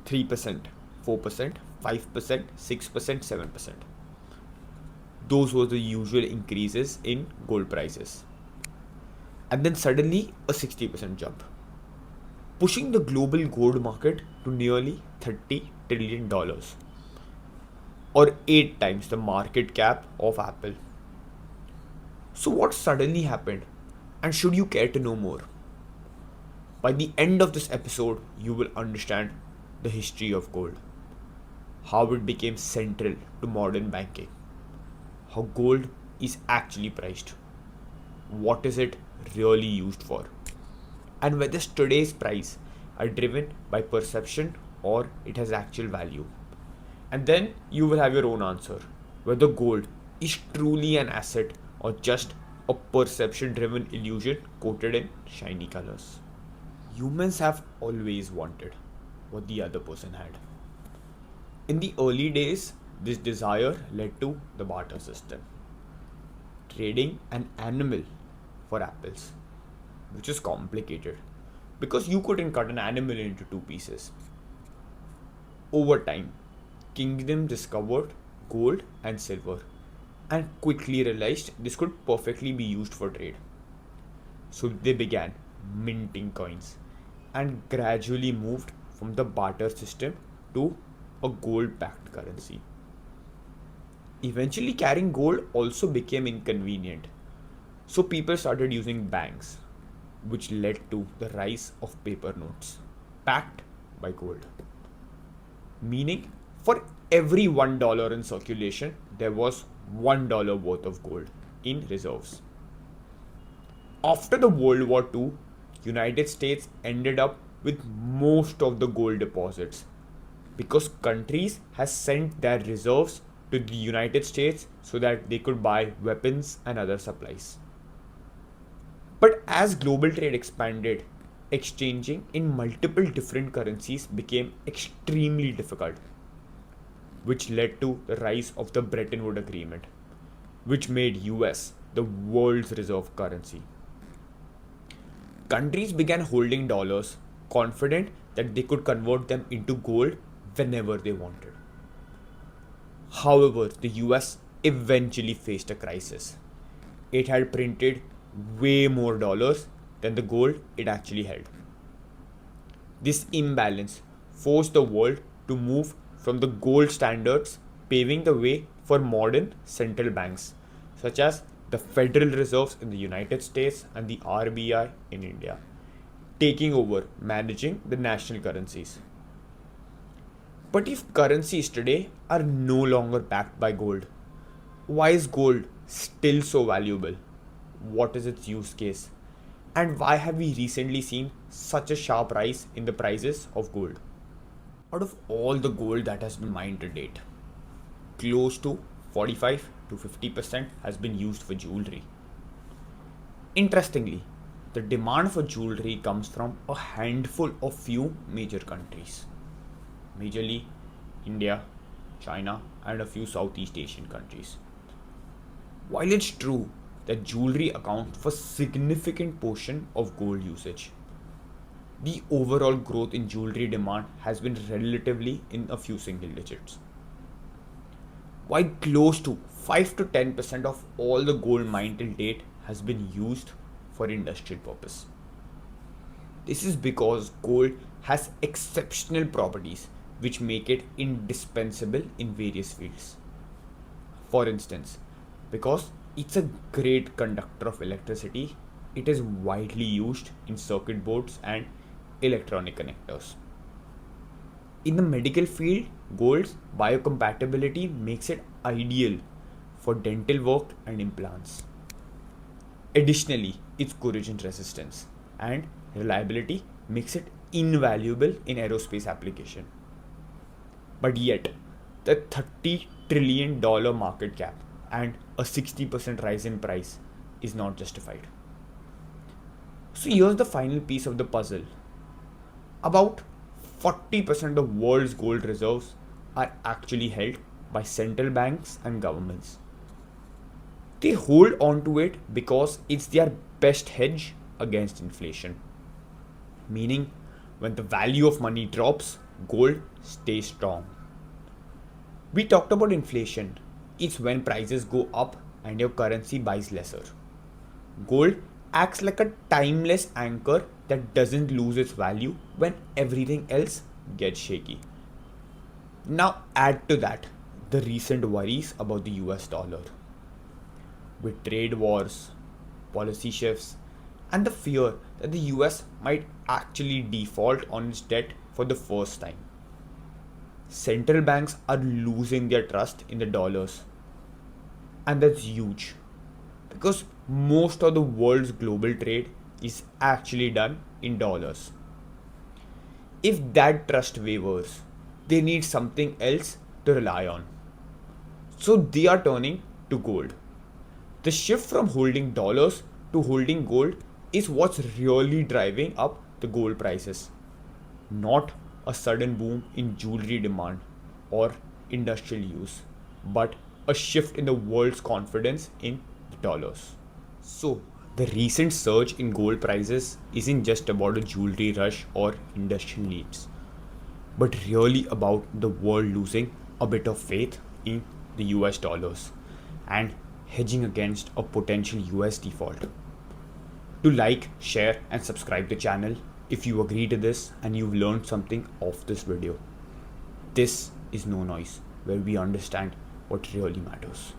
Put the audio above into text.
3%, 4%, 5%, 6%, 7%. Those were the usual increases in gold prices. And then suddenly a 60% jump, pushing the global gold market to nearly $30 trillion, or 8 times the market cap of Apple. So, what suddenly happened? And should you care to know more? By the end of this episode, you will understand the history of gold, how it became central to modern banking, how gold is actually priced, what is it really used for, and whether today's price are driven by perception or it has actual value. And then you will have your own answer whether gold is truly an asset or just a perception driven illusion coated in shiny colors. Humans have always wanted what the other person had. In the early days, this desire led to the barter system, trading an animal for apples, which is complicated because you couldn't cut an animal into two pieces. Over time, kingdom discovered gold and silver and quickly realized this could perfectly be used for trade. So they began minting coins and gradually moved from the barter system to a gold backed currency. Eventually, carrying gold also became inconvenient, so people started using banks, which led to the rise of paper notes backed by gold. Meaning, for every $1 in circulation, there was $1 worth of gold in reserves. After the World War II, United States ended up with most of the gold deposits because countries has sent their reserves to the United States so that they could buy weapons and other supplies. But as global trade expanded, exchanging in multiple different currencies became extremely difficult, which led to the rise of the Bretton Woods Agreement, which made US the world's reserve currency. Countries began holding dollars, confident that they could convert them into gold whenever they wanted. However, the US eventually faced a crisis. It had printed way more dollars than the gold it actually held. This imbalance forced the world to move from the gold standards, paving the way for modern central banks, such as the Federal Reserves in the United States and the RBI in India, taking over managing the national currencies. But if currencies today are no longer backed by gold, why is gold still so valuable? What is its use case? And why have we recently seen such a sharp rise in the prices of gold? Out of all the gold that has been mined to date, close to 45 to 50% has been used for jewelry. Interestingly, the demand for jewelry comes from a handful of few major countries, majorly India, China, and a few Southeast Asian countries. While it's true that jewelry accounts for significant portion of gold usage, the overall growth in jewelry demand has been relatively in a few single digits. While close to 5 to 10% of all the gold mined till date has been used for industrial purpose. This is because gold has exceptional properties which make it indispensable in various fields. For instance, because it's a great conductor of electricity, it is widely used in circuit boards and electronic connectors. In the medical field, gold's biocompatibility makes it ideal for dental work and implants. Additionally, its corrosion resistance and reliability makes it invaluable in aerospace application. But yet, the $30 trillion market cap and a 60% rise in price is not justified. So here's the final piece of the puzzle. About 40% of the world's gold reserves are actually held by central banks and governments. They hold on to it because it's their best hedge against inflation. Meaning, when the value of money drops, gold stays strong. We talked about inflation. It's when prices go up and your currency buys lesser. Gold acts like a timeless anchor that doesn't lose its value when everything else gets shaky. Now, add to that the recent worries about the US dollar. With trade wars, policy shifts, and the fear that the US might actually default on its debt for the first time. Central banks are losing their trust in the dollars, and that's huge because most of the world's global trade is actually done in dollars. If that trust wavers, they need something else to rely on. So they are turning to gold. The shift from holding dollars to holding gold is what's really driving up the gold prices, not a sudden boom in jewelry demand or industrial use, but a shift in the world's confidence in the dollars. So, the recent surge in gold prices isn't just about a jewelry rush or industrial needs, but really about the world losing a bit of faith in the US dollars and hedging against a potential US default. To like, share, and subscribe the channel if you agree to this and you've learned something off this video. This is NoNoise, where we understand what really matters.